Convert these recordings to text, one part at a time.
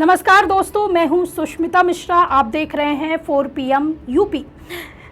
नमस्कार दोस्तों, मैं हूं सुष्मिता मिश्रा। आप देख रहे हैं 4 PM यूपी।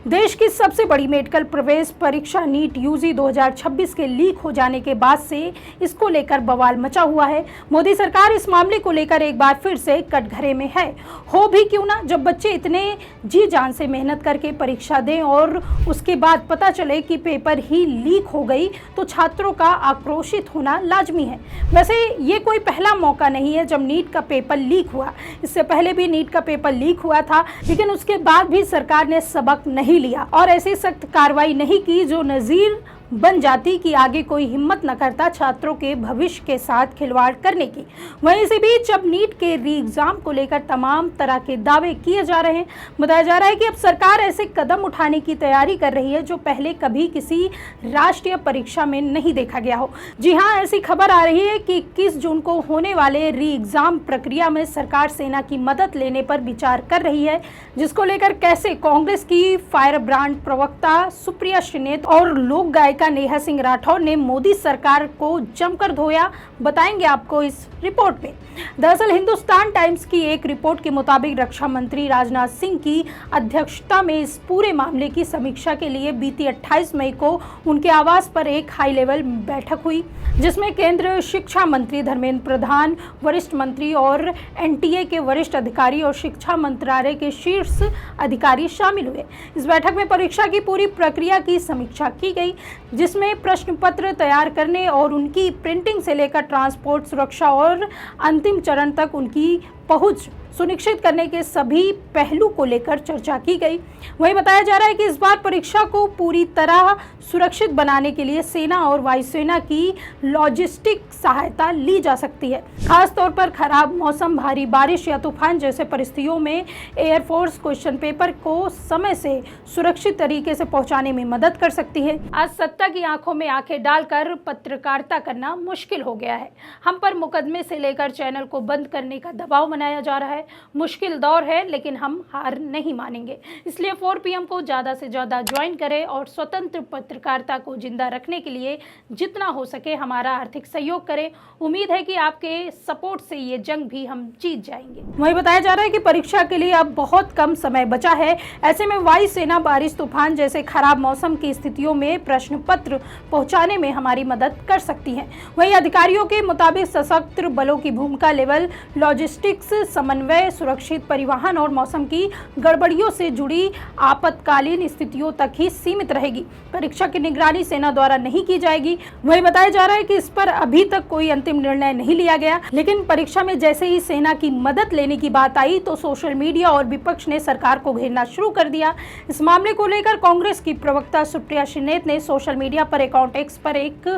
देश की सबसे बड़ी मेडिकल प्रवेश परीक्षा नीट यूजी 2026 के लीक हो जाने के बाद से इसको लेकर बवाल मचा हुआ है। मोदी सरकार इस मामले को लेकर एक बार फिर से कटघरे में है। हो भी क्यों ना, जब बच्चे इतने जी जान से मेहनत करके परीक्षा दें और उसके बाद पता चले कि पेपर ही लीक हो गई तो छात्रों का आक्रोशित होना लाजमी है। वैसे ये कोई पहला मौका नहीं है जब नीट का पेपर लीक हुआ। इससे पहले भी नीट का पेपर लीक हुआ था, लेकिन उसके बाद भी सरकार ने सबक नहीं लिया और ऐसी सख्त कार्रवाई नहीं की जो नजीर बन जाती कि आगे कोई हिम्मत न करता छात्रों के भविष्य के साथ खिलवाड़ करने की। वहीं इसी बीच जब नीट के री एग्जाम को लेकर तमाम तरह के दावे किए जा रहे हैं, बताया जा रहा है कि अब सरकार ऐसे कदम उठाने की तैयारी कर रही है जो पहले कभी किसी राष्ट्रीय परीक्षा में नहीं देखा गया हो। जी हाँ, ऐसी खबर आ रही है कि 21 जून को होने वाले री एग्जाम प्रक्रिया में सरकार सेना की मदद लेने पर विचार कर रही है, जिसको लेकर कैसे कांग्रेस की फायर ब्रांड प्रवक्ता सुप्रिया श्रीनेत और लोक गायिका नेहा सिंह राठौर ने मोदी सरकार को जमकर धोया, बताएंगे आपको इस रिपोर्ट में। दरअसल हिंदुस्तान टाइम्स की एक रिपोर्ट के मुताबिक रक्षा मंत्री राजनाथ सिंह की अध्यक्षता में इस पूरे मामले की समीक्षा के लिए बीती 28 मई को उनके आवास पर एक हाई लेवल बैठक हुई, जिसमें केंद्रीय शिक्षा मंत्री धर्मेंद्र प्रधान, वरिष्ठ मंत्री और एनटीए के वरिष्ठ अधिकारी और शिक्षा मंत्रालय के शीर्ष अधिकारी शामिल हुए। इस बैठक में परीक्षा की पूरी प्रक्रिया की समीक्षा की गई, जिसमें प्रश्न पत्र तैयार करने और उनकी प्रिंटिंग से लेकर ट्रांसपोर्ट, सुरक्षा और अंतिम चरण तक उनकी पहुंच सुनिश्चित करने के सभी पहलू को लेकर चर्चा की गई। वहीं बताया जा रहा है कि इस बार परीक्षा को पूरी तरह सुरक्षित बनाने के लिए सेना और वायुसेना की लॉजिस्टिक सहायता ली जा सकती है। खास तौर पर खराब मौसम, भारी बारिश या तूफान जैसे परिस्थितियों में एयरफोर्स क्वेश्चन पेपर को समय से सुरक्षित तरीके से पहुंचाने में मदद कर सकती है। आज सत्ता की आंखों में आंखें डालकर पत्रकारिता करना मुश्किल हो गया है। हम पर मुकदमे से लेकर चैनल को बंद करने का दबाव बनाया जा रहा है। मुश्किल दौर है, लेकिन हम हार नहीं मानेंगे। इसलिए 4 PM को ज़्यादा से ज़्यादा ज्वाइन करें और स्वतंत्र पत्रकारिता को जिंदा रखने के लिए जितना हो सके हमारा आर्थिक सहयोग करें। उम्मीद है कि आपके सपोर्ट से ये जंग भी हम जीत जाएंगे। वहीं बताया जा रहा है कि परीक्षा के लिए अब बहुत कम समय बचा है। ऐसे में वायुसेना बारिश, तूफान जैसे खराब मौसम की स्थितियों में प्रश्न पत्र पहुंचाने में हमारी मदद कर सकती है। वहीं अधिकारियों के मुताबिक सशस्त्र बलों की भूमिका लेवल लॉजिस्टिक्स, समन्वय, सुरक्षित परिवहन और मौसम की गड़बड़ियों से जुड़ी आपातकालीन स्थितियों तक ही सीमित रहेगी। परीक्षा की निगरानी सेना द्वारा नहीं की जाएगी। वही बताया जा रहा है कि इस पर अभी तक कोई अंतिम निर्णय नहीं लिया गया, लेकिन परीक्षा में जैसे ही सेना की मदद लेने की बात आई तो सोशल मीडिया और विपक्ष ने सरकार को घेरना शुरू कर दिया। इस मामले को लेकर कांग्रेस की प्रवक्ता सुप्रिया श्रीनेत ने सोशल मीडिया पर अकाउंट एक्स पर एक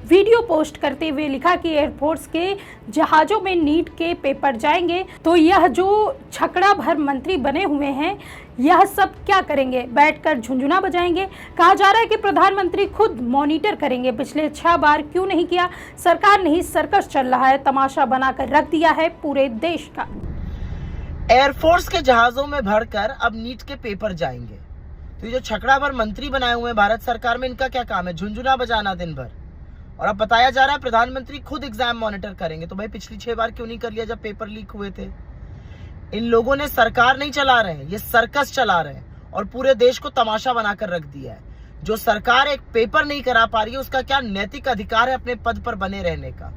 वीडियो पोस्ट करते हुए लिखा कि एयरफोर्स के जहाजों में नीट के पेपर जाएंगे तो यह जो छकड़ा भर मंत्री बने हुए हैं यह सब क्या करेंगे, बैठकर झुंझुना बजाएंगे। कहा जा रहा है कि प्रधानमंत्री खुद मॉनिटर करेंगे। पिछले 6 बार क्यों नहीं किया? सरकार नहीं, सर्कस चल रहा है, तमाशा बनाकर रख दिया है पूरे देश का। एयरफोर्स के जहाजों में भरकर अब नीट के पेपर जाएंगे तो ये जो छकड़ा भर मंत्री बनाए हुए हैं भारत सरकार में, इनका क्या काम है? झुंझुना बजाना दिन भर। और अब बताया जा रहा है प्रधानमंत्री खुद एग्जाम मॉनिटर करेंगे। तो भाई पिछली 6 बार क्यों नहीं कर लिया जब पेपर लीक हुए थे? इन लोगों ने सरकार नहीं चला रहे हैं, ये सर्कस चला रहे हैं और पूरे देश को तमाशा बनाकर रख दिया है। जो सरकार एक पेपर नहीं करा पा रही है उसका क्या नैतिक अधिकार है अपने पद पर बने रहने का?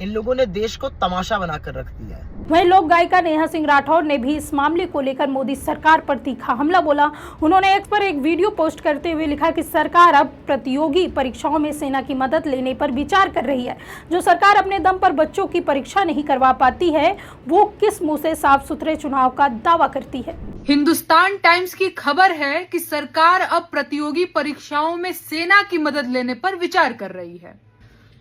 इन लोगों ने देश को तमाशा बनाकर रख दिया है। वहीं लोक गायिका नेहा सिंह राठौर ने भी इस मामले को लेकर मोदी सरकार पर तीखा हमला बोला। उन्होंने एक्स पर एक वीडियो पोस्ट करते हुए लिखा कि सरकार अब प्रतियोगी परीक्षाओं में सेना की मदद लेने पर विचार कर रही है। जो सरकार अपने दम पर बच्चों की परीक्षा नहीं करवा पाती है वो किस मुंह से साफ सुथरे चुनाव का दावा करती है? हिंदुस्तान टाइम्स की खबर है कि सरकार अब प्रतियोगी परीक्षाओं में सेना की मदद लेने पर विचार कर रही है।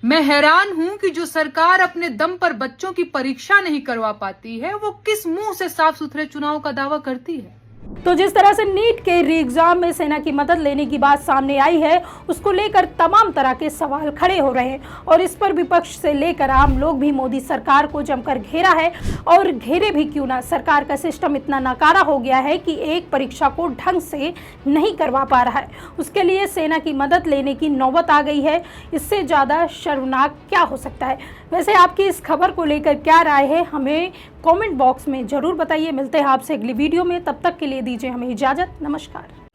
मैं हैरान हूं कि जो सरकार अपने दम पर बच्चों की परीक्षा नहीं करवा पाती है वो किस मुंह से साफ सुथरे चुनाव का दावा करती है। तो जिस तरह से नीट के री एग्जाम में सेना की मदद लेने की बात सामने आई है उसको लेकर तमाम तरह के सवाल खड़े हो रहे हैं और इस पर विपक्ष से लेकर आम लोग भी मोदी सरकार को जमकर घेरा है। और घेरे भी क्यों ना, सरकार का सिस्टम इतना नाकारा हो गया है कि एक परीक्षा को ढंग से नहीं करवा पा रहा है, उसके लिए सेना की मदद लेने की नौबत आ गई है। इससे ज़्यादा शर्मनाक क्या हो सकता है? वैसे आपकी इस खबर को लेकर क्या राय है, हमें कमेंट बॉक्स में जरूर बताइए। मिलते हैं आपसे अगली वीडियो में, तब तक के लिए दीजिए हमें इजाजत। नमस्कार।